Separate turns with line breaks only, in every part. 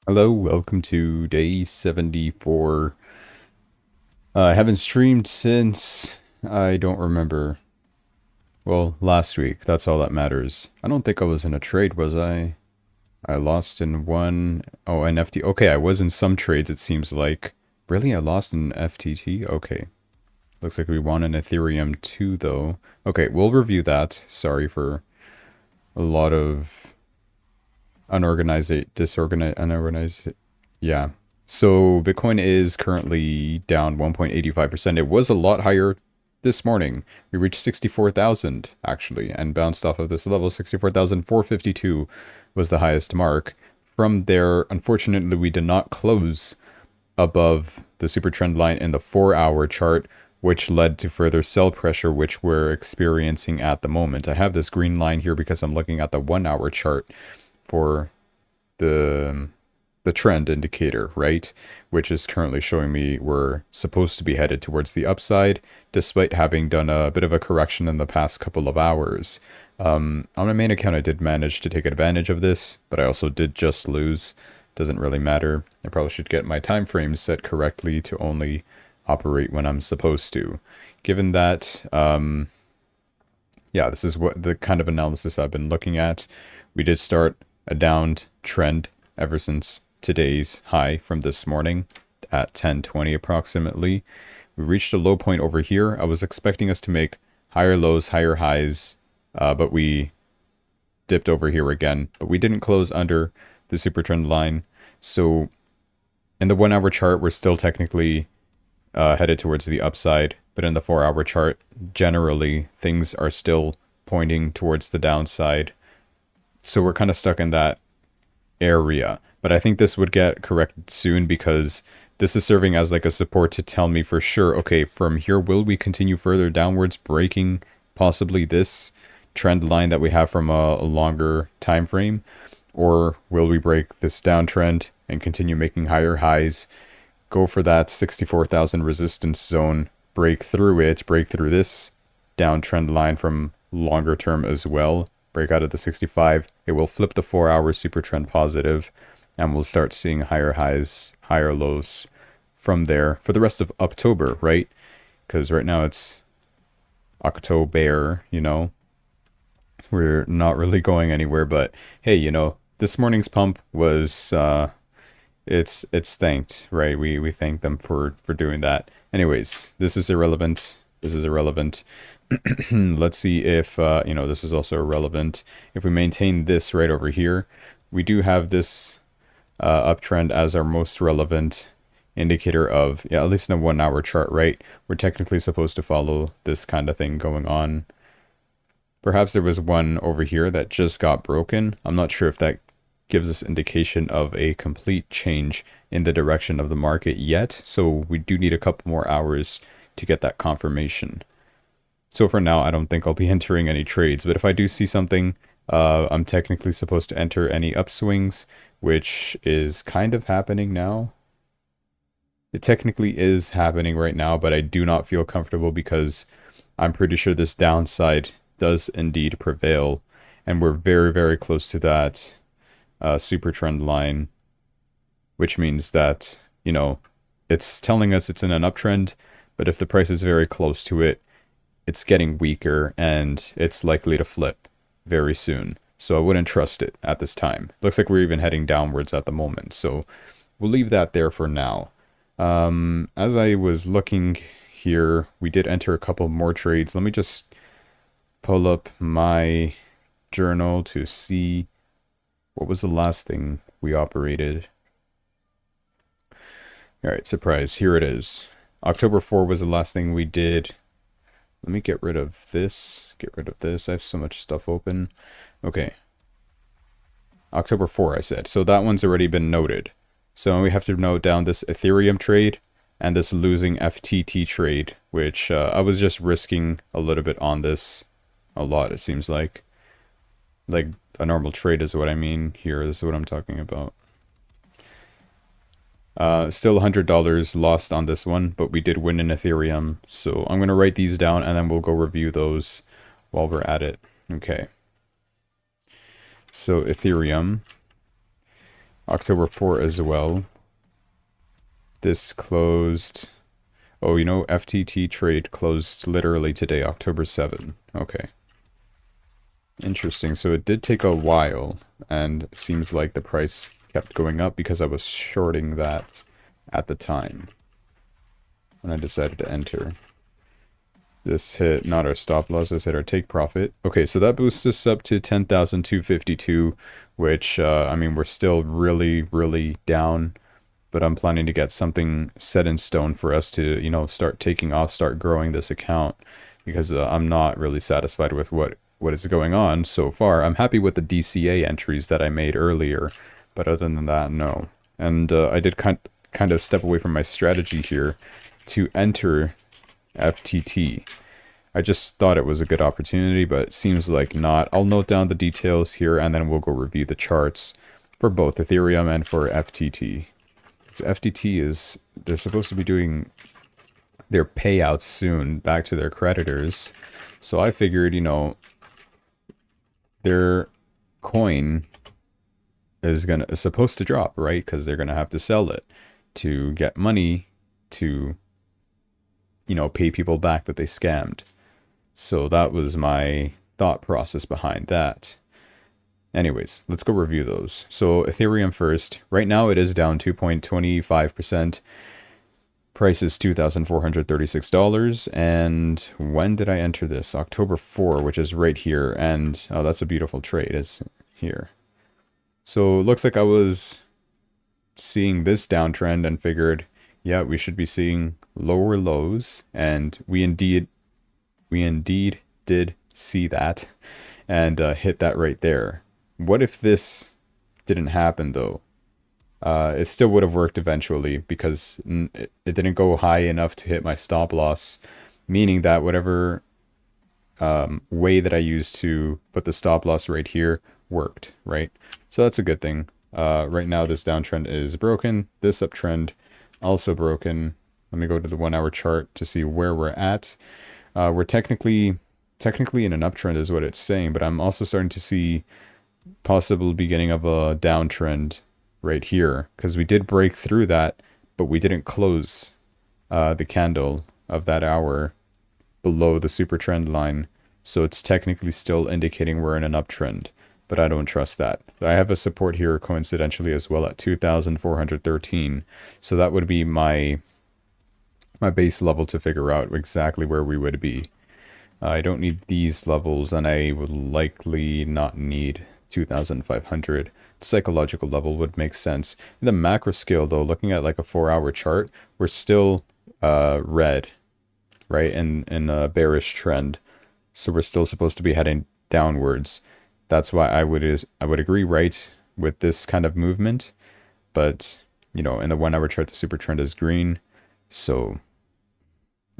Hello, welcome to day 74. I haven't streamed since I don't remember. Well, last week. That's all that matters. I don't think I was in a trade, was I? I lost in one. Oh, an FT. Okay, I was in some trades, it seems like. Really? I lost in FTT? Okay. Looks like we won an Ethereum too, though. Okay, we'll review that. Sorry for a lot of unorganized. Yeah. So Bitcoin is currently down 1.85%. It was a lot higher this morning. We reached 64,000 actually and bounced off of this level. 64,452 was the highest mark. From there, unfortunately, we did not close above the super trend line in the 4-hour chart, which led to further sell pressure, which we're experiencing at the moment. I have this green line here because I'm looking at the 1-hour chart for the trend indicator, right? Which is currently showing me we're supposed to be headed towards the upside, despite having done a bit of a correction in the past couple of hours. On my main account, I did manage to take advantage of this, but I also did just lose. Doesn't really matter. I probably should get my time frames set correctly to only operate when I'm supposed to. Given that, yeah, this is what the kind of analysis I've been looking at. We did start a downed trend ever since today's high from this morning at 10:20 approximately. We reached a low point over here. I was expecting us to make higher lows, higher highs, but we dipped over here again. But we didn't close under the super trend line. So in the 1-hour chart, we're still technically headed towards the upside. But in the 4-hour chart, generally, things are still pointing towards the downside. So we're kind of stuck in that area. But I think this would get corrected soon because this is serving as like a support to tell me for sure, okay, from here, will we continue further downwards, breaking possibly this trend line that we have from a longer time frame? Or will we break this downtrend and continue making higher highs, go for that 64,000 resistance zone, break through it, break through this downtrend line from longer term as well, break out of the 65, it will flip the 4-hour super trend positive, and we'll start seeing higher highs, higher lows from there for the rest of October, right? Because right now it's October, you know, we're not really going anywhere, but hey, you know, this morning's pump was it's thanked, right? We thank them for doing that. Anyways, this is irrelevant. This is irrelevant. Let's see if, you know, this is also irrelevant. If we maintain this right over here, we do have this uptrend as our most relevant indicator of, yeah, at least in a 1-hour chart, right? We're technically supposed to follow this kind of thing going on. Perhaps there was one over here that just got broken. I'm not sure if that gives us indication of a complete change in the direction of the market yet. So we do need a couple more hours to get that confirmation. So for now, I don't think I'll be entering any trades, but if I do see something, I'm technically supposed to enter any upswings, which is kind of happening now. It technically is happening right now, but I do not feel comfortable because I'm pretty sure this downside does indeed prevail, and we're very, very close to that super trend line, which means that, you know, it's telling us it's in an uptrend, but if the price is very close to it, it's getting weaker and it's likely to flip very soon. So I wouldn't trust it at this time. Looks like we're even heading downwards at the moment. So we'll leave that there for now. As I was looking here, we did enter a couple more trades. Let me just pull up my journal to see what was the last thing we operated. All right, surprise. Here it is. October 4 was the last thing we did. Let me get rid of this. Get rid of this. I have so much stuff open. Okay. October 4, I said. So that one's already been noted. So we have to note down this Ethereum trade and this losing FTT trade, which I was just risking a little bit on this. A lot, it seems like. Like a normal trade is what I mean here. This is what I'm talking about. Still $100 lost on this one, but we did win in Ethereum. So I'm going to write these down and then we'll go review those while we're at it. Okay. So Ethereum. October 4 as well. This closed... Oh, you know, FTT trade closed literally today, October 7. Okay. Interesting. So it did take a while, and it seems like the price kept going up because I was shorting that at the time when I decided to enter. This hit not our stop loss, this hit our take profit. Okay, so that boosts us up to 10,252, which, I mean, we're still really, really down, but I'm planning to get something set in stone for us to, you know, start taking off, start growing this account, because I'm not really satisfied with what is going on so far. I'm happy with the DCA entries that I made earlier, but other than that, no. And I did kind of step away from my strategy here to enter FTT. I just thought it was a good opportunity, but it seems like not. I'll note down the details here, and then we'll go review the charts for both Ethereum and for FTT. So FTT is, they're supposed to be doing their payouts soon back to their creditors. So I figured, you know, their coin is supposed to drop, right? Because they're gonna have to sell it to get money to, you know, pay people back that they scammed. So that was my thought process behind that. Anyways, let's go review those. So Ethereum first. Right now it is down 2.25%. Price is $2,436. And when did I enter this? October 4, which is right here. And oh, that's a beautiful trade. It's here. So it looks like I was seeing this downtrend and figured, yeah, we should be seeing lower lows. And we indeed did see that and hit that right there. What if this didn't happen though? It still would have worked eventually because it didn't go high enough to hit my stop loss, meaning that whatever way that I used to put the stop loss right here worked, right? So that's a good thing. Right now this downtrend is broken. This uptrend also broken. Let me go to the 1 hour chart to see where we're at. We're technically in an uptrend is what it's saying, but I'm also starting to see possible beginning of a downtrend right here, because we did break through that, but we didn't close the candle of that hour below the super trend line, so it's technically still indicating we're in an uptrend, but I don't trust that. I have a support here coincidentally as well at 2,413, so that would be my base level to figure out exactly where we would be. I don't need these levels, and I would likely not need 2,500. Psychological level would make sense. In the macro scale though, looking at like a 4 hour chart, we're still red, right, in a bearish trend, so we're still supposed to be heading downwards. That's why I would agree right with this kind of movement, but you know, in the 1 hour chart the super trend is green, so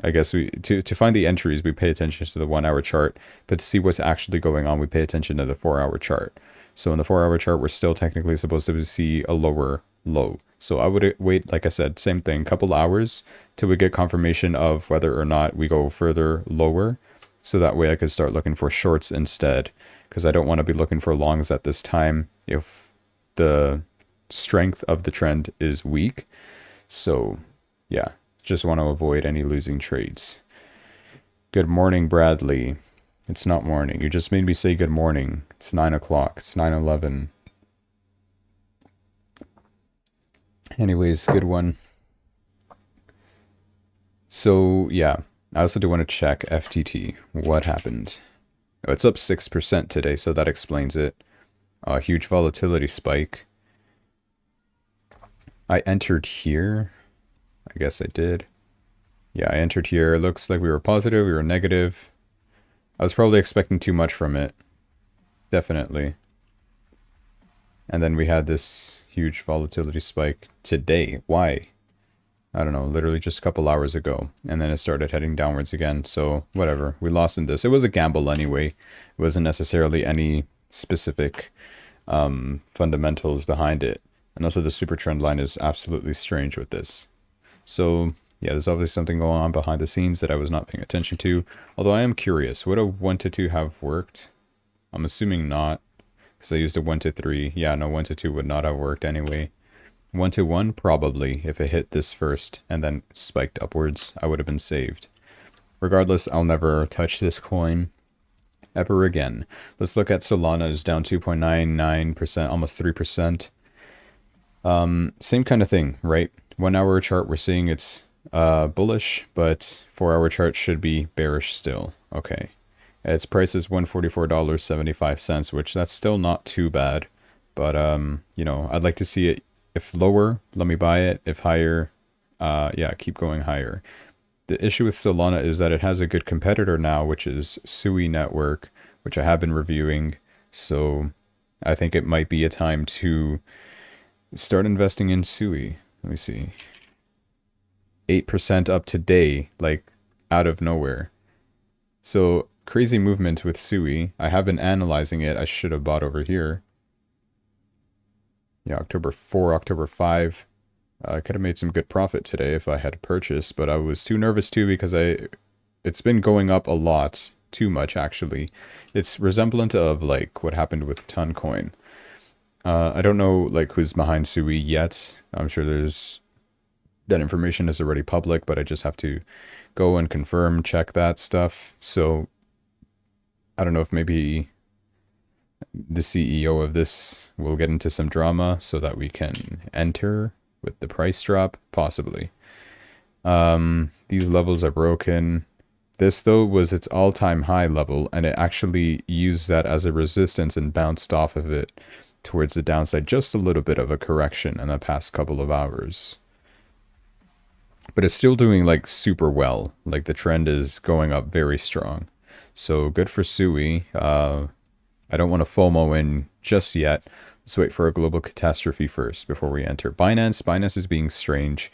I guess to find the entries we pay attention to the 1 hour chart, but to see what's actually going on we pay attention to the 4 hour chart. So in the 4 hour chart we're still technically supposed to see a lower low. So I would wait, like I said, same thing, couple hours till we get confirmation of whether or not we go further lower, so that way I could start looking for shorts instead, because I don't want to be looking for longs at this time if the strength of the trend is weak. So yeah, just want to avoid any losing trades. Good morning, Bradley. It's not morning. You just made me say good morning. It's 9 o'clock. It's 9:11. Anyways, good one. So yeah, I also do want to check FTT. What happened? Oh, it's up 6% today, so that explains it. A huge volatility spike. I entered here. I guess I did. Yeah, I entered here. It looks like we were positive, we were negative. I was probably expecting too much from it. Definitely. And then we had this huge volatility spike today. Why? I don't know, literally just a couple hours ago. And then it started heading downwards again. So whatever, we lost in this. It was a gamble anyway. It wasn't necessarily any specific fundamentals behind it. And also the super trend line is absolutely strange with this. So yeah, there's obviously something going on behind the scenes that I was not paying attention to. Although I am curious, would a 1 to 2 have worked? I'm assuming not, because I used a 1 to 3. Yeah, no, 1 to 2 would not have worked anyway. 1 to 1, probably, if it hit this first and then spiked upwards, I would have been saved. Regardless, I'll never touch this coin ever again. Let's look at Solana. Is down 2.99%, almost 3%. Same kind of thing, right? 1 hour chart, we're seeing it's bullish, but 4 hour chart should be bearish still. Okay. Its price is $144.75, which that's still not too bad. But, you know, I'd like to see it. If lower, let me buy it. If higher, yeah, keep going higher. The issue with Solana is that it has a good competitor now, which is Sui Network, which I have been reviewing. So I think it might be a time to start investing in Sui. Let me see. 8% up today, like out of nowhere. So crazy movement with Sui. I have been analyzing it. I should have bought over here. Yeah, October 4, October 5. I could have made some good profit today if I had purchased, but I was too nervous too because it's been going up a lot, too much actually. It's resemblant of like what happened with Toncoin. I don't know like who's behind Sui yet. I'm sure that information is already public, but I just have to go and confirm, check that stuff. So I don't know if maybe the CEO of this will get into some drama so that we can enter with the price drop, possibly. These levels are broken. This, though, was its all-time high level, and it actually used that as a resistance and bounced off of it towards the downside. Just a little bit of a correction in the past couple of hours. But it's still doing, like, super well. Like, the trend is going up very strong. So, good for Sui. I don't want to FOMO in just yet. Let's wait for a global catastrophe first before we enter. Binance is being strange.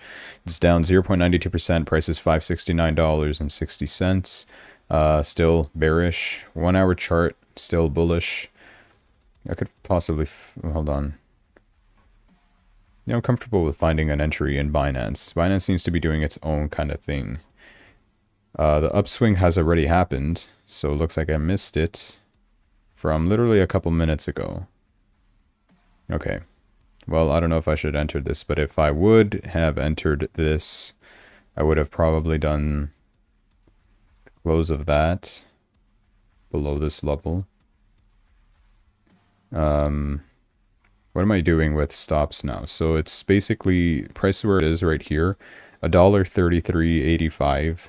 It's down 0.92%. Price is $569.60. Still bearish. 1 hour chart, still bullish. I could possibly... hold on. You know, I'm comfortable with finding an entry in Binance. Binance seems to be doing its own kind of thing. The upswing has already happened, so it looks like I missed it from literally a couple minutes ago. Okay, well, I don't know if I should enter this, but if I would have entered this, I would have probably done the close of that below this level. What am I doing with stops now? So it's basically price where it is right here, $1.3385.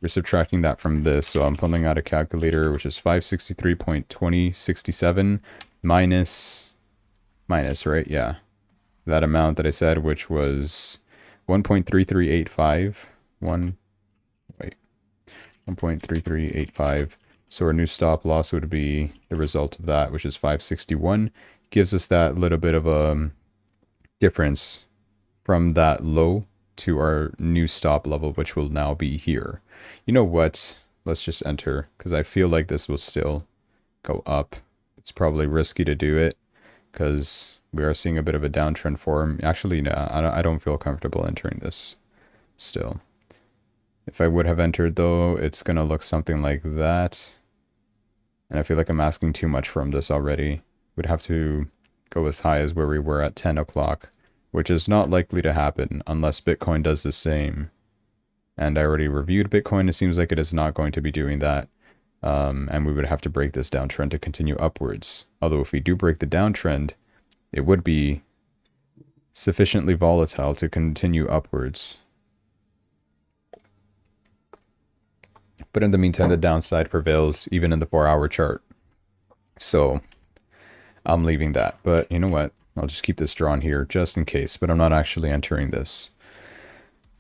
We're subtracting that from this, so I'm pulling out a calculator, which is 563.2067 minus, right? Yeah. That amount that I said, which was 1.3385. 1.3385. So our new stop loss would be the result of that, which is 561. Gives us that little bit of a difference from that low to our new stop level, which will now be here. You know what? Let's just enter, because I feel like this will still go up. It's probably risky to do it, because we are seeing a bit of a downtrend form. Actually, no, I don't feel comfortable entering this still. If I would have entered, though, it's going to look something like that. And I feel like I'm asking too much from this already. We'd have to go as high as where we were at 10 o'clock, which is not likely to happen unless Bitcoin does the same. And I already reviewed Bitcoin. It seems like it is not going to be doing that. And we would have to break this downtrend to continue upwards. Although if we do break the downtrend, it would be sufficiently volatile to continue upwards. But in the meantime, the downside prevails even in the 4-hour chart. So I'm leaving that. But you know what? I'll just keep this drawn here just in case. But I'm not actually entering this.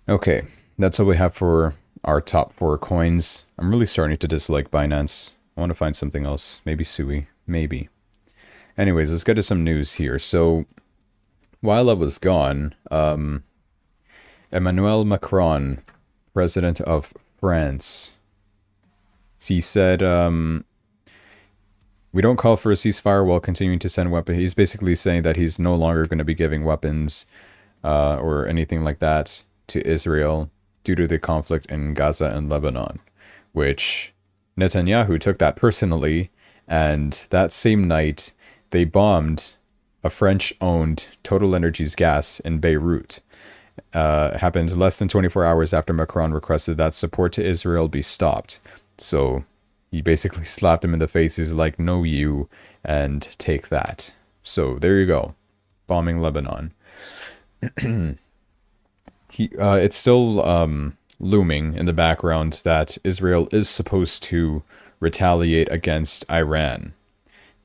Okay, that's all we have for our top 4 coins. I'm really starting to dislike Binance. I want to find something else. Maybe Sui. Maybe. Anyways, let's get to some news here. So while I was gone, Emmanuel Macron, president of France, he said, we don't call for a ceasefire while continuing to send weapons. He's basically saying that he's no longer going to be giving weapons or anything like that to Israel due to the conflict in Gaza and Lebanon, which Netanyahu took that personally. And that same night, they bombed a French-owned Total Energies gas in Beirut. Happened less than 24 hours after Macron requested that support to Israel be stopped. So he basically slapped him in the face. He's like, no, you, and take that. So there you go. Bombing Lebanon. It's still looming in the background that Israel is supposed to retaliate against Iran.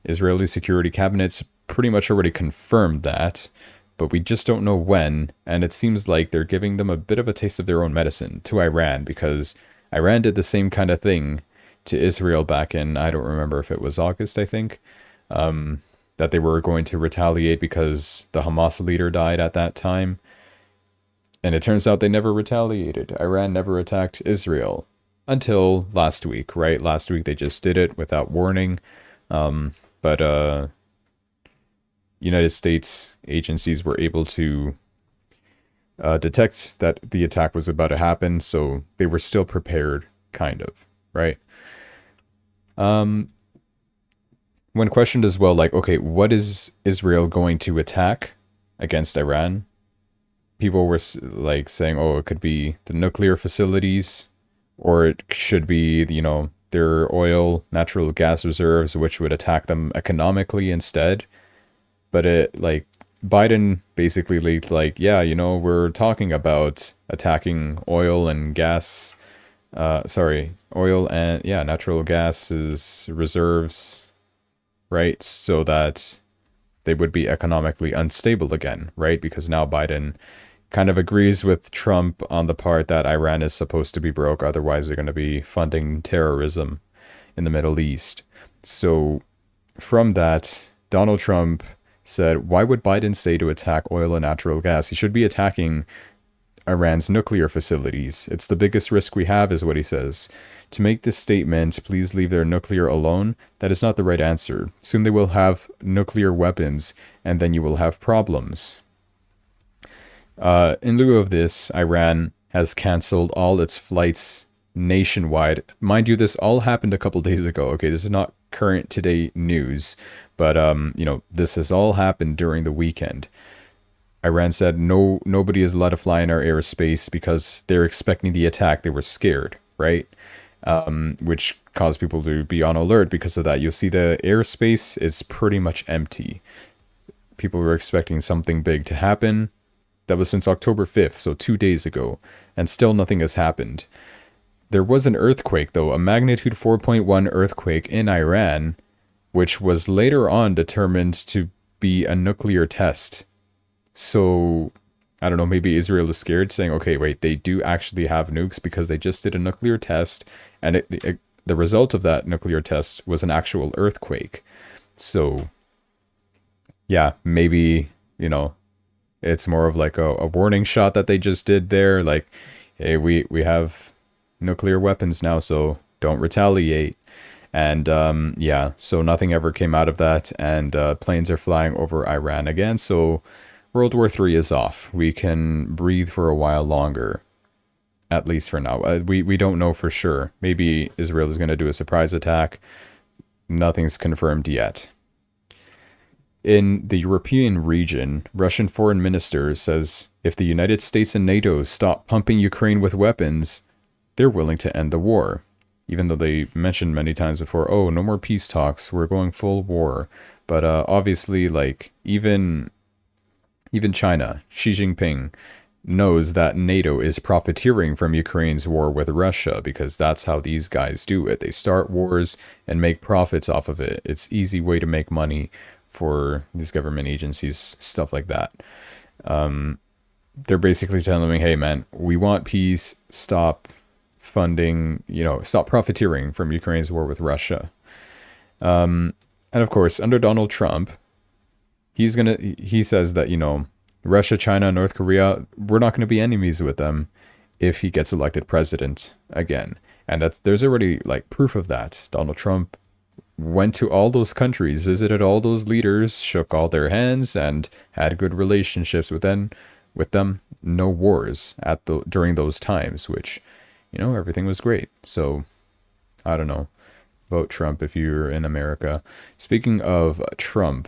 Israeli security cabinets pretty much already confirmed that, but we just don't know when, and it seems like they're giving them a bit of a taste of their own medicine to Iran, because Iran did the same kind of thing to Israel back in, I don't remember if it was August, I think, that they were going to retaliate because the Hamas leader died at that time. And it turns out they never retaliated. Iran never attacked Israel until last week, right? Last week they just did it without warning. But United States agencies were able to detect that the attack was about to happen, so they were still prepared, kind of, right? When questioned as well, like, okay, what is Israel going to attack against Iran? People were like saying, oh, it could be the nuclear facilities, or it should be, their oil, natural gas reserves, which would attack them economically instead. But Biden basically leaked like, yeah, we're talking about attacking oil and gas, oil and, yeah, natural gases reserves, right? So that they would be economically unstable again, right? Because now Biden kind of agrees with Trump on the part that Iran is supposed to be broke, otherwise they're going to be funding terrorism in the Middle East. So from that, Donald Trump said, why would Biden say to attack oil and natural gas? He should be attacking Iran's nuclear facilities. It's the biggest risk we have, is what he says. To make this statement, please leave their nuclear alone, that is not the right answer. Soon they will have nuclear weapons, and then you will have problems. In lieu of this, Iran has canceled all its flights nationwide. Mind you, this all happened a couple days ago. Okay, this is not current today news, but this has all happened during the weekend. Iran said nobody is allowed to fly in our airspace because they're expecting the attack. They were scared, right? Which caused people to be on alert because of that. You'll see the airspace is pretty much empty. People were expecting something big to happen. That was since October 5th, so 2 days ago, and still nothing has happened. There was an earthquake, though, a magnitude 4.1 earthquake in Iran, which was later on determined to be a nuclear test. So, I don't know, maybe Israel is scared, saying, okay, wait, they do actually have nukes because they just did a nuclear test, and the result of that nuclear test was an actual earthquake. So, yeah, maybe, it's more of like a warning shot that they just did there. Like, hey, we have nuclear weapons now, so don't retaliate. And yeah, so nothing ever came out of that. And planes are flying over Iran again. So World War III is off. We can breathe for a while longer, at least for now. We don't know for sure. Maybe Israel is going to do a surprise attack. Nothing's confirmed yet. In the European region, Russian foreign minister says if the United States and NATO stop pumping Ukraine with weapons, they're willing to end the war. Even though they mentioned many times before, oh, no more peace talks, we're going full war. But obviously, even China, Xi Jinping, knows that NATO is profiteering from Ukraine's war with Russia, because that's how these guys do it. They start wars and make profits off of it. It's an easy way to make money for these government agencies, stuff like that. They're basically telling me, hey man, we want peace, stop funding, stop profiteering from Ukraine's war with Russia. And of course, under Donald Trump, he says that, Russia, China, North Korea, we're not going to be enemies with them if he gets elected president again. And there's already proof of that. Donald Trump went to all those countries, visited all those leaders, shook all their hands, and had good relationships with them. No wars during those times, which, everything was great. So, I don't know. Vote Trump if you're in America. Speaking of Trump,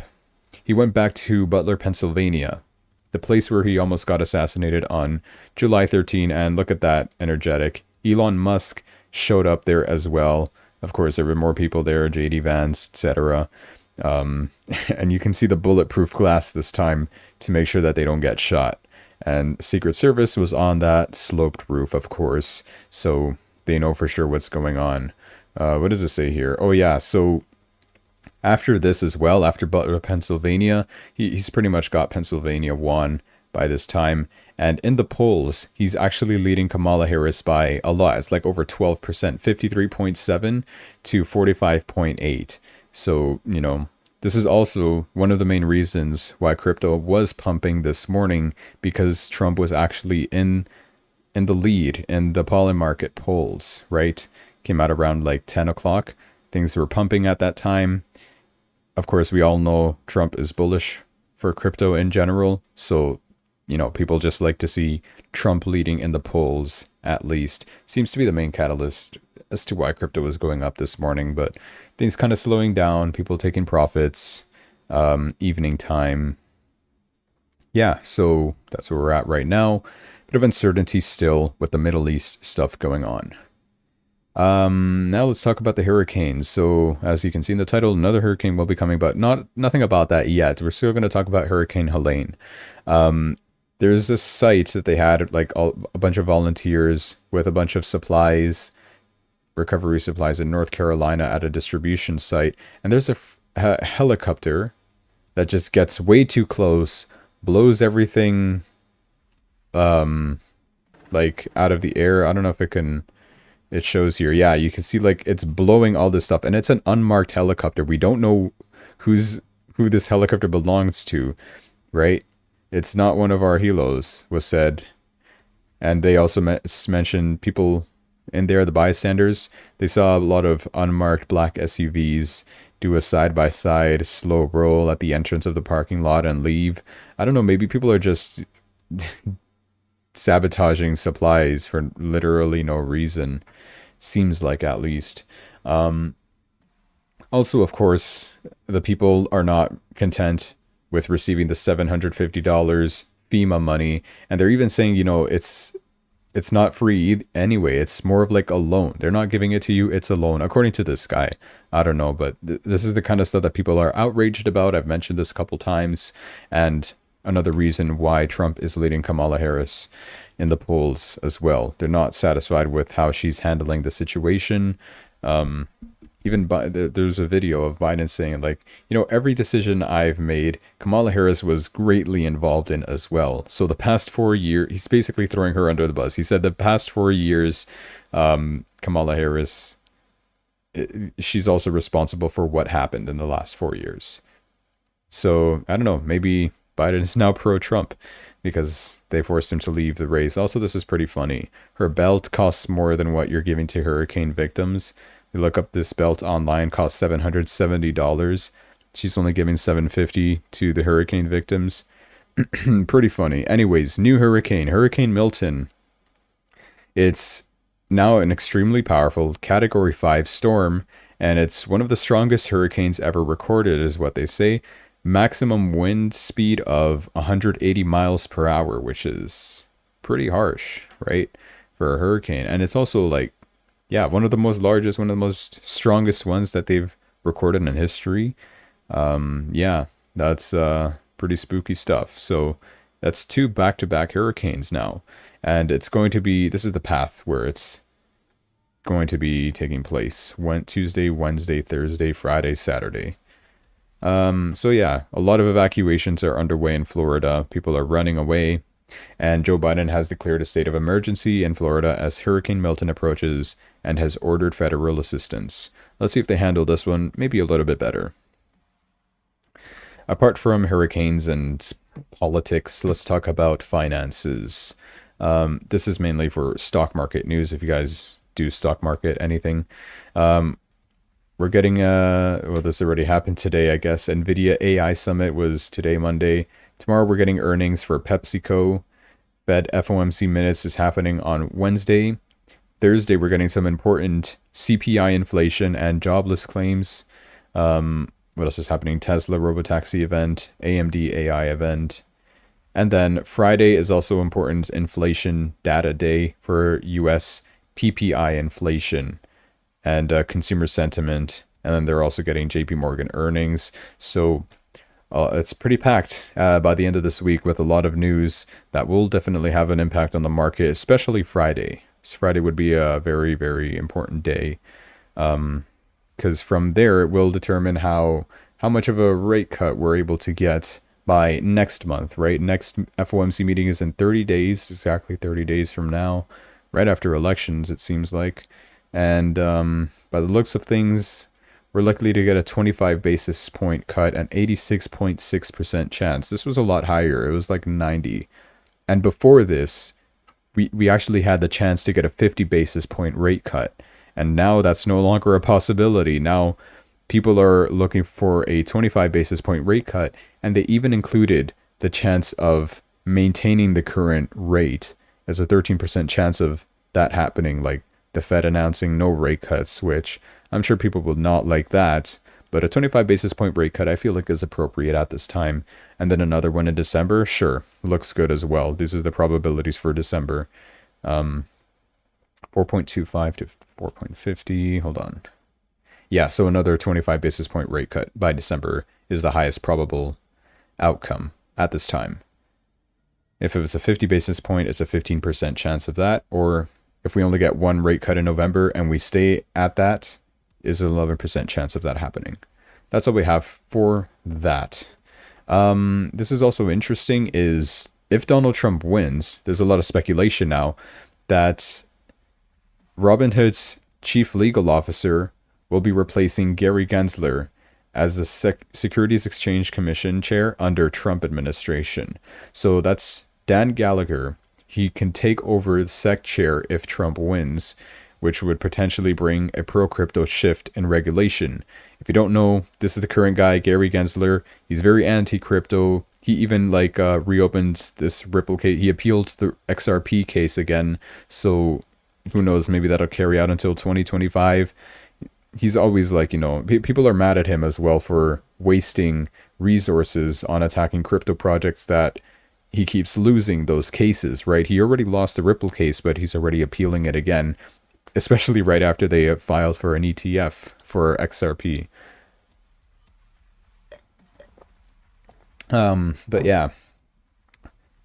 he went back to Butler, Pennsylvania, the place where he almost got assassinated on July 13. And look at that, energetic. Elon Musk showed up there as well. Of course, there were more people there, JD Vance, etc. Um, and you can see the bulletproof glass this time to make sure that they don't get shot. And Secret Service was on that sloped roof, of course, so they know for sure what's going on. What does it say here? Oh yeah, so after this as well, after Butler, Pennsylvania, he's pretty much got Pennsylvania won by this time. And in the polls, he's actually leading Kamala Harris by a lot. It's like over 12%, 53.7 to 45.8. So, this is also one of the main reasons why crypto was pumping this morning, because Trump was actually in the lead in the pollen market polls, right? Came out around like 10 o'clock. Things were pumping at that time. Of course, we all know Trump is bullish for crypto in general. So, people just like to see Trump leading in the polls, at least. Seems to be the main catalyst as to why crypto was going up this morning. But things kind of slowing down, people taking profits, evening time. Yeah, so that's where we're at right now. Bit of uncertainty still with the Middle East stuff going on. Now let's talk about the hurricanes. So as you can see in the title, another hurricane will be coming, but nothing about that yet. We're still going to talk about Hurricane Helene. There's this site that they had like a bunch of volunteers with a bunch of supplies, recovery supplies in North Carolina at a distribution site. And there's a helicopter that just gets way too close, blows everything like out of the air. I don't know if it shows here. Yeah, you can see like it's blowing all this stuff, and it's an unmarked helicopter. We don't know who this helicopter belongs to, right? It's not one of our helos, was said. And they also mentioned people in there, the bystanders. They saw a lot of unmarked black SUVs do a side-by-side slow roll at the entrance of the parking lot and leave. I don't know, maybe people are just sabotaging supplies for literally no reason. Seems like, at least. Also, of course, the people are not content with receiving the $750 FEMA money, and they're even saying, it's not free anyway. It's more of like a loan. They're not giving it to you. It's a loan, according to this guy. I don't know, but this is the kind of stuff that people are outraged about. I've mentioned this a couple times, and another reason why Trump is leading Kamala Harris in the polls as well. They're not satisfied with how she's handling the situation. Even there's a video of Biden saying, like, every decision I've made, Kamala Harris was greatly involved in as well. So the past 4 years, he's basically throwing her under the bus. He said the past 4 years, Kamala Harris, she's also responsible for what happened in the last 4 years. So I don't know, maybe Biden is now pro-Trump because they forced him to leave the race. Also, this is pretty funny. Her belt costs more than what you're giving to hurricane victims. You look up this belt online, costs $770. She's only giving $750 to the hurricane victims. Pretty funny. Anyways, new hurricane, Hurricane Milton. It's now an extremely powerful Category 5 storm, and it's one of the strongest hurricanes ever recorded, is what they say. Maximum wind speed of 180 miles per hour, which is pretty harsh, right, for a hurricane. And it's also like, yeah, one of the most largest, one of the most strongest ones that they've recorded in history. Yeah, that's pretty spooky stuff. So that's 2 back-to-back hurricanes now. And it's going to be, this is the path where it's going to be taking place. Tuesday, Wednesday, Thursday, Friday, Saturday. So yeah, a lot of evacuations are underway in Florida. People are running away. And Joe Biden has declared a state of emergency in Florida as Hurricane Milton approaches and has ordered federal assistance. Let's see if they handle this one maybe a little bit better. Apart from hurricanes and politics, let's talk about finances. This is mainly for stock market news, if you guys do stock market anything. We're getting, well, this already happened today, I guess. NVIDIA AI Summit was today, Monday. Tomorrow we're getting earnings for PepsiCo. Fed FOMC minutes is happening on Wednesday. Thursday, we're getting some important CPI inflation and jobless claims. What else is happening? Tesla robotaxi event, AMD AI event. And then Friday is also important inflation data day for US PPI inflation and consumer sentiment. And then they're also getting JP Morgan earnings. So it's pretty packed by the end of this week with a lot of news that will definitely have an impact on the market, especially Friday. So Friday would be a very, very important day because from there it will determine how much of a rate cut we're able to get by next month, right? Next FOMC meeting is in 30 days, exactly 30 days from now, right after elections, it seems like. And by the looks of things, we're likely to get a 25 basis point cut and 86.6% chance. This was a lot higher. It was like 90. And before this, we actually had the chance to get a 50 basis point rate cut. And now that's no longer a possibility. Now people are looking for a 25 basis point rate cut, and they even included the chance of maintaining the current rate as a 13% chance of that happening, like the Fed announcing no rate cuts, which I'm sure people will not like that, but a 25 basis point rate cut I feel like is appropriate at this time. And then another one in December, sure, looks good as well. These are the probabilities for December. 4.25 to 4.50, hold on. Yeah, so another 25 basis point rate cut by December is the highest probable outcome at this time. If it was a 50 basis point, it's a 15% chance of that. Or if we only get one rate cut in November and we stay at that, is an 11% chance of that happening. That's all we have for that. This is also interesting is if Donald Trump wins, there's a lot of speculation now that Robinhood's chief legal officer will be replacing Gary Gensler as the Securities Exchange Commission chair under Trump administration. So that's Dan Gallagher. He can take over the SEC chair if Trump wins, which would potentially bring a pro-crypto shift in regulation. If you don't know, this is the current guy, Gary Gensler. He's very anti-crypto. He even reopened this Ripple case. He appealed the XRP case again. So who knows, maybe that'll carry out until 2025. He's always people are mad at him as well for wasting resources on attacking crypto projects that he keeps losing those cases, right? He already lost the Ripple case, but he's already appealing it again, especially right after they have filed for an ETF for XRP. But yeah,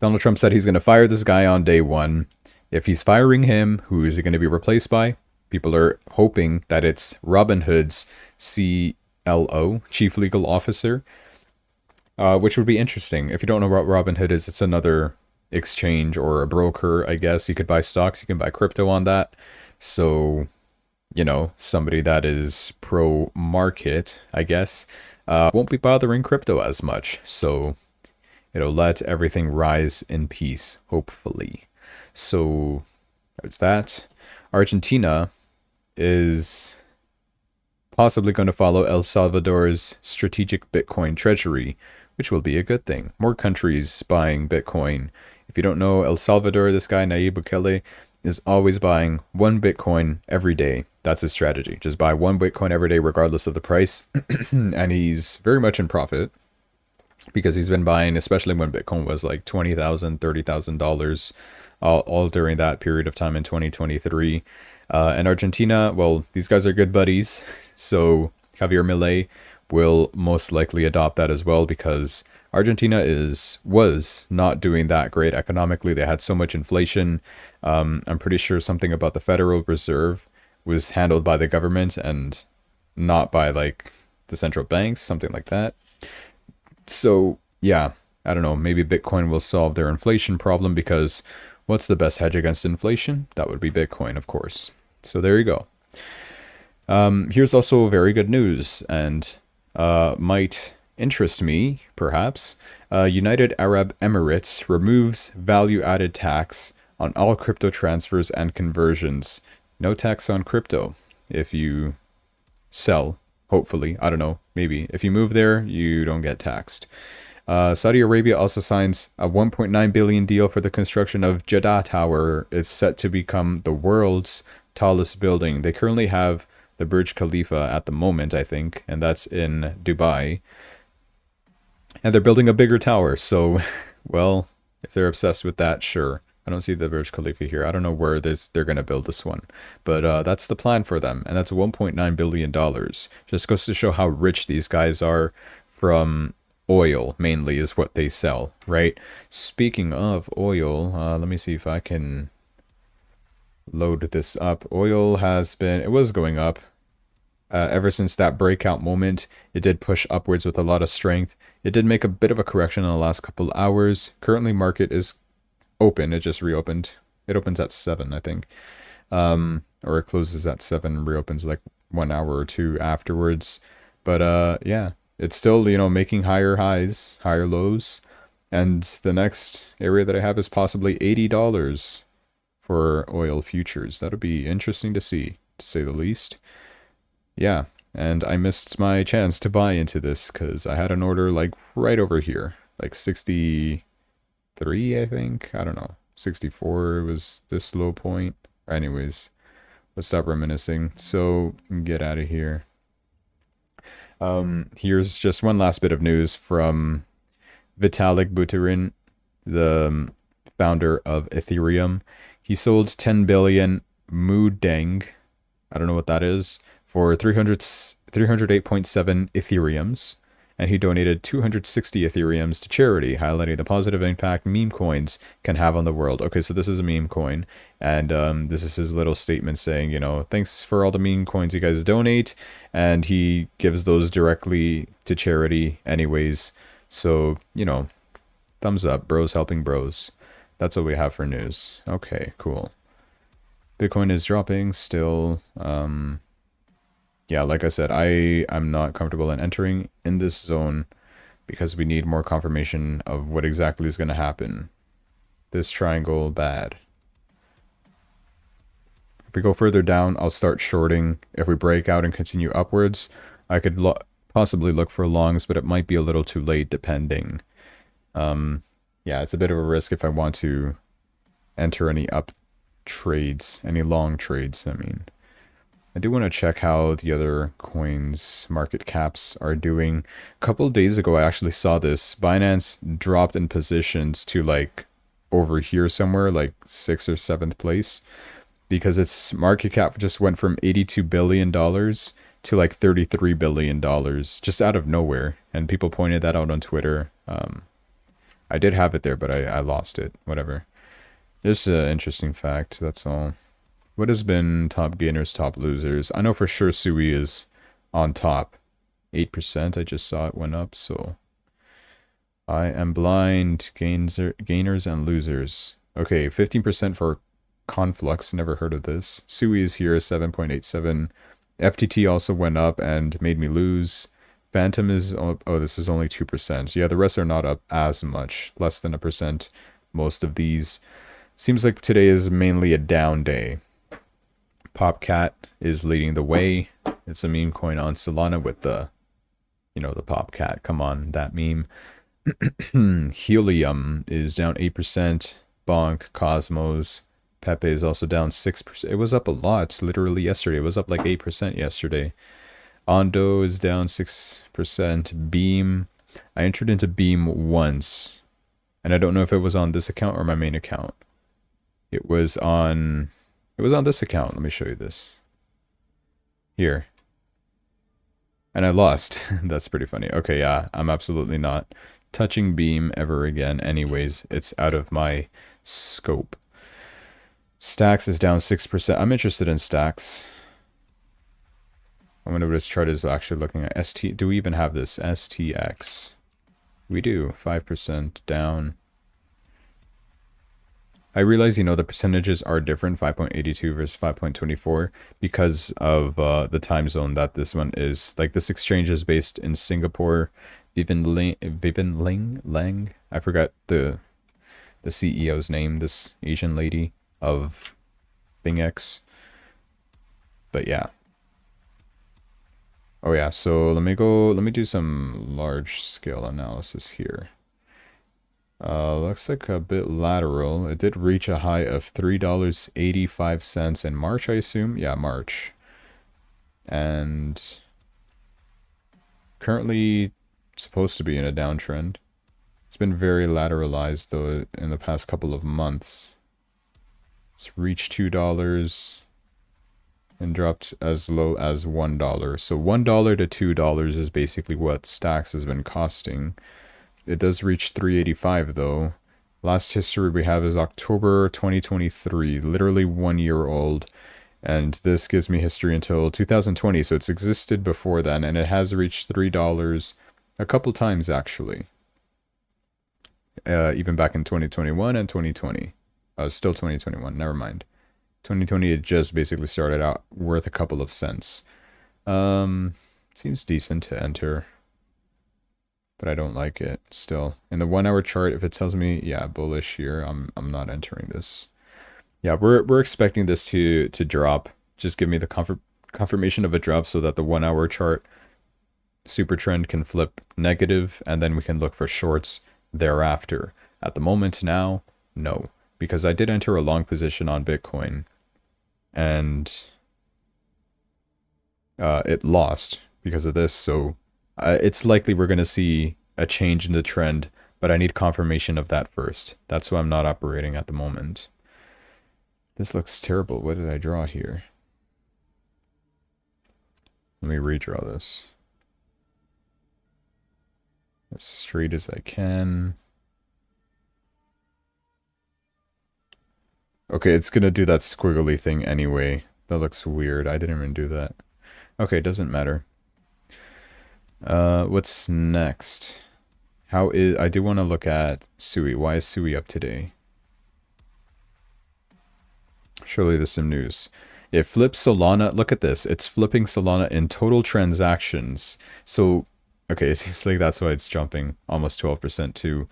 Donald Trump said he's going to fire this guy on day one. If he's firing him, who is he going to be replaced by? People are hoping that it's Robinhood's CLO, Chief Legal Officer, which would be interesting. If you don't know what Robinhood is, it's another exchange or a broker, I guess. You could buy stocks, you can buy crypto on that. So, somebody that is pro-market, I guess, won't be bothering crypto as much. So it'll let everything rise in peace, hopefully. So that's that. Argentina is possibly going to follow El Salvador's strategic Bitcoin treasury, which will be a good thing. More countries buying Bitcoin. If you don't know, El Salvador, this guy, Nayib Bukele, is always buying one Bitcoin every day. That's his strategy. Just buy one Bitcoin every day, regardless of the price. And he's very much in profit because he's been buying, especially when Bitcoin was like $20,000, $30,000, all during that period of time in 2023. And Argentina, well, these guys are good buddies. So Javier Milei will most likely adopt that as well because Argentina was not doing that great economically. They had so much inflation. I'm pretty sure something about the Federal Reserve was handled by the government and not by the central banks, something like that. So yeah, I don't know, maybe Bitcoin will solve their inflation problem because what's the best hedge against inflation? That would be Bitcoin, of course. So there you go. Here's also very good news and might interest me, perhaps. United Arab Emirates removes value-added tax on all crypto transfers and conversions. No tax on crypto if you sell, hopefully. I don't know, maybe. If you move there, you don't get taxed. Saudi Arabia also signs a $1.9 billion deal for the construction of Jeddah Tower. It's set to become the world's tallest building. They currently have the Burj Khalifa at the moment, I think, and that's in Dubai. And they're building a bigger tower, so, well, if they're obsessed with that, sure. I don't see the Burj Khalifa here. I don't know where they're going to build this one. But that's the plan for them, and that's $1.9 billion. Just goes to show how rich these guys are from oil, mainly, is what they sell, right? Speaking of oil, let me see if I can load this up. Oil it was going up. Ever since that breakout moment, it did push upwards with a lot of strength. It did make a bit of a correction in the last couple hours. Currently, market is open. It just reopened. It opens at 7, I think. Or it closes at 7, reopens like 1 hour or two afterwards. But yeah, it's still, making higher highs, higher lows. And the next area that I have is possibly $80 for oil futures. That'll be interesting to see, to say the least. Yeah, and I missed my chance to buy into this because I had an order like right over here, like 63, I think. I don't know. 64 was this low point. Anyways, let's stop reminiscing. So, get out of here. Here's just one last bit of news from Vitalik Buterin, the founder of Ethereum. He sold 10 billion Mudeng, I don't know what that is, for 308.7 Ethereums, and he donated 260 Ethereums to charity, highlighting the positive impact meme coins can have on the world. Okay, so this is a meme coin, and this is his little statement saying, thanks for all the meme coins you guys donate, and he gives those directly to charity anyways. So, thumbs up, bros helping bros. That's all we have for news. Okay, cool. Bitcoin is dropping still. Yeah, like I said, I'm not comfortable in entering in this zone because we need more confirmation of what exactly is going to happen. This triangle, bad. If we go further down, I'll start shorting. If we break out and continue upwards, I could possibly look for longs, but it might be a little too late depending. Yeah, it's a bit of a risk if I want to enter any up trades, any long trades, I mean. I do want to check how the other coins market caps are doing. A couple of days ago, I actually saw this. Binance dropped in positions to like over here somewhere, like 6th or 7th place, because its market cap just went from $82 billion to like $33 billion just out of nowhere. And people pointed that out on Twitter. I did have it there, but I lost it. Whatever. Just an interesting fact, that's all. What has been top gainers, top losers? I know for sure Sui is on top. 8%, I just saw it went up, so... I am blind. Gainers and losers. Okay, 15% for Conflux, never heard of this. Sui is here, 7.87. FTT also went up and made me lose. Phantom is... Oh, this is only 2%. Yeah, the rest are not up as much. Less than 1%, most of these. Seems like today is mainly a down day. Popcat is leading the way. It's a meme coin on Solana with the, the Popcat. Come on, that meme. Helium is down 8%. Bonk, Cosmos, Pepe is also down 6%. It was up a lot, literally yesterday. It was up like 8% yesterday. Ondo is down 6%. Beam, I entered into Beam once, and I don't know if it was on this account or my main account. It was on this account. Let me show you this. Here. And I lost. That's pretty funny. Okay, yeah, I'm absolutely not touching Beam ever again. Anyways, it's out of my scope. Stacks is down 6%. I'm interested in Stacks. I wonder what this chart is actually looking at. Do we even have this? STX. We do. 5% down. I realize, the percentages are different, 5.82 versus 5.24, because of the time zone that this one is. Like, this exchange is based in Singapore. Vivian Lang? I forgot the CEO's name, this Asian lady of ThingX. But yeah. Oh yeah, so let me do some large scale analysis here. Looks like a bit lateral. It did reach a high of $3.85 in March, I assume. Yeah, March. And currently supposed to be in a downtrend. It's been very lateralized though in the past couple of months. It's reached $2 and dropped as low as $1. So $1 to $2 is basically what Stacks has been costing. It does reach 385 though. Last history we have is October 2023, literally 1 year old. And this gives me history until 2020, so it's existed before then, and it has reached $3 a couple times actually. Even back in 2021 and 2020. Still 2021, never mind. 2020 it just basically started out worth a couple of cents. Seems decent to enter, but I don't like it still. In the 1 hour chart, if it tells me, yeah, bullish here, I'm not entering this. Yeah, we're expecting this to drop. Just give me the confirmation of a drop so that the 1 hour chart super trend can flip negative, and then we can look for shorts thereafter. At the moment now, no, because I did enter a long position on Bitcoin, and it lost because of this. So it's likely we're going to see a change in the trend, but I need confirmation of that first. That's why I'm not operating at the moment. This looks terrible. What did I draw here? Let me redraw this. As straight as I can. Okay, it's gonna do that squiggly thing anyway. That looks weird. I didn't even do that. Okay, doesn't matter. What's next? I do want to look at Sui. Why is Sui up today? Surely there's some news. It flips Solana. Look at this. It's flipping Solana in total transactions. So, okay, it seems like that's why it's jumping almost 12% too.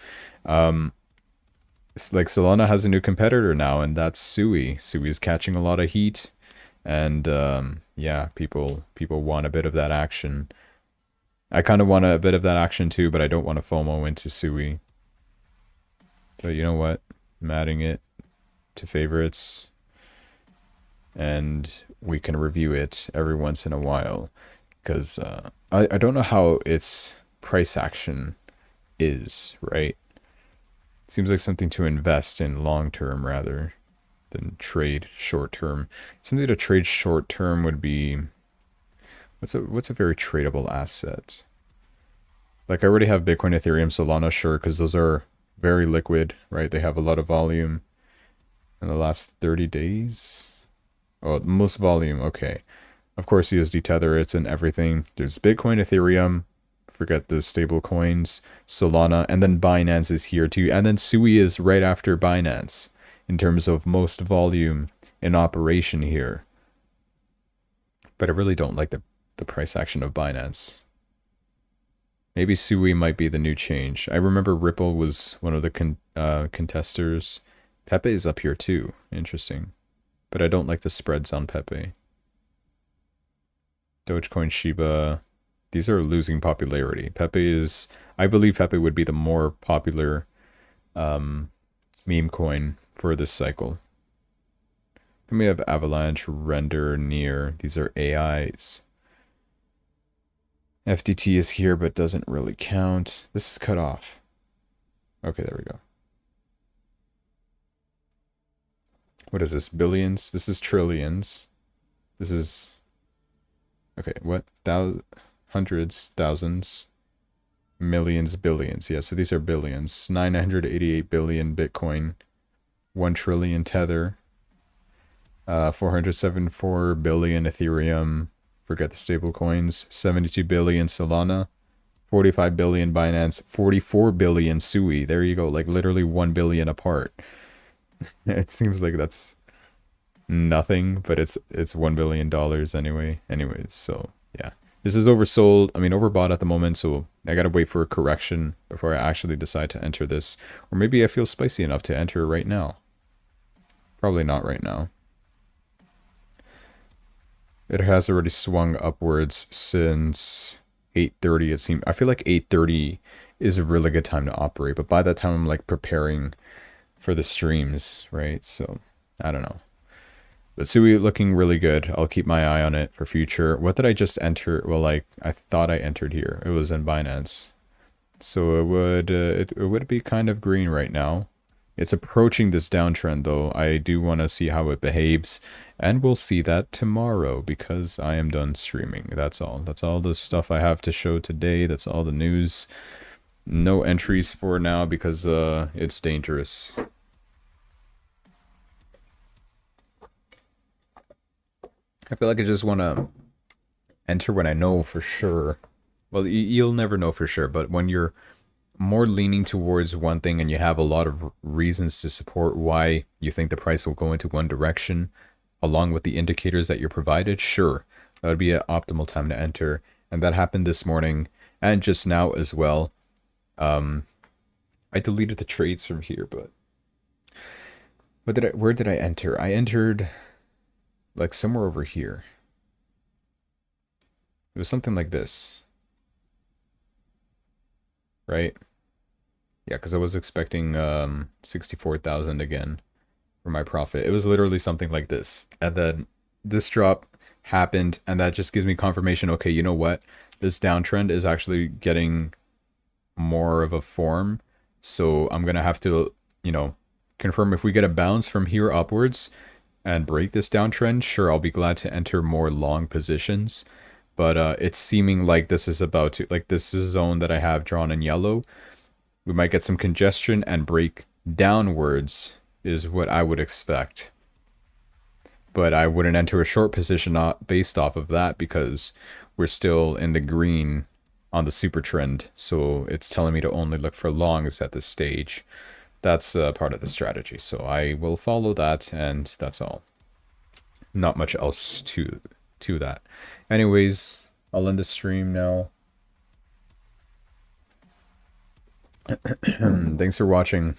It's like Solana has a new competitor now, and that's Sui. Sui is catching a lot of heat, and yeah, people want a bit of that action. I kind of want a bit of that action too, but I don't want to FOMO into Sui. But you know what? I'm adding it to favorites, and we can review it every once in a while, because I don't know how its price action is, right? Seems like something to invest in long term rather than trade short term. Something to trade short term would be, what's a very tradable asset? Like I already have Bitcoin, Ethereum, Solana, sure, because those are very liquid, right? They have a lot of volume in the last 30 days. Oh, most volume, okay. Of course, USD Tether, it's in everything. There's Bitcoin, Ethereum, forget the stable coins, Solana, and then Binance is here too. And then Sui is right after Binance in terms of most volume in operation here. But I really don't like the price action of Binance. Maybe Sui might be the new change. I remember Ripple was one of the contesters. Pepe is up here too. Interesting. But I don't like the spreads on Pepe. Dogecoin, Shiba, these are losing popularity. Pepe is, I believe Pepe would be the more popular meme coin for this cycle. Then we have Avalanche, Render, Near. These are AIs. FDT is here but doesn't really count. This is cut off. Okay, there we go. What is this? Billions? This is trillions. This is... Okay, what? Hundreds, thousands, millions, billions. Yeah, so these are billions. 988 billion Bitcoin. 1 trillion Tether. 474 billion Ethereum. Forget the stable coins. 72 billion Solana. 45 billion Binance. 44 billion Sui. There you go. Like literally 1 billion apart. It seems like that's nothing, but it's $1 billion anyway. Anyways, so yeah. This is oversold. I mean, overbought at the moment, so I gotta wait for a correction before I actually decide to enter this. Or maybe I feel spicy enough to enter right now. Probably not right now. It has already swung upwards since 8:30. It seemed. I feel like 8:30 is a really good time to operate. But by that time, I'm like preparing for the streams, right? So I don't know. But Sui looking really good. I'll keep my eye on it for future. What did I just enter? Well, like I thought I entered here. It was in Binance. So it would be kind of green right now. It's approaching this downtrend though. I do want to see how it behaves, and we'll see that tomorrow because I am done streaming. That's all. That's all the stuff I have to show today. That's all the news. No entries for now because it's dangerous. I feel like I just want to enter when I know for sure. Well, you'll never know for sure, but when you're more leaning towards one thing and you have a lot of reasons to support why you think the price will go into one direction, along with the indicators that you're provided, sure, that would be an optimal time to enter. And that happened this morning and just now as well. I deleted the trades from here, but where did I enter? I entered like somewhere over here. It was something like this. Right? Yeah, because I was expecting 64,000 again for my profit. It was literally something like this. And then this drop happened, and that just gives me confirmation, okay, you know what? This downtrend is actually getting more of a form. So I'm going to have to, confirm if we get a bounce from here upwards and break this downtrend. Sure, I'll be glad to enter more long positions. But it's seeming like this is about to, like this is a zone that I have drawn in yellow. We might get some congestion and break downwards is what I would expect. But I wouldn't enter a short position not based off of that because we're still in the green on the super trend. So it's telling me to only look for longs at this stage. That's part of the strategy. So I will follow that, and that's all. Not much else to that. Anyways, I'll end the stream now. Thanks for watching.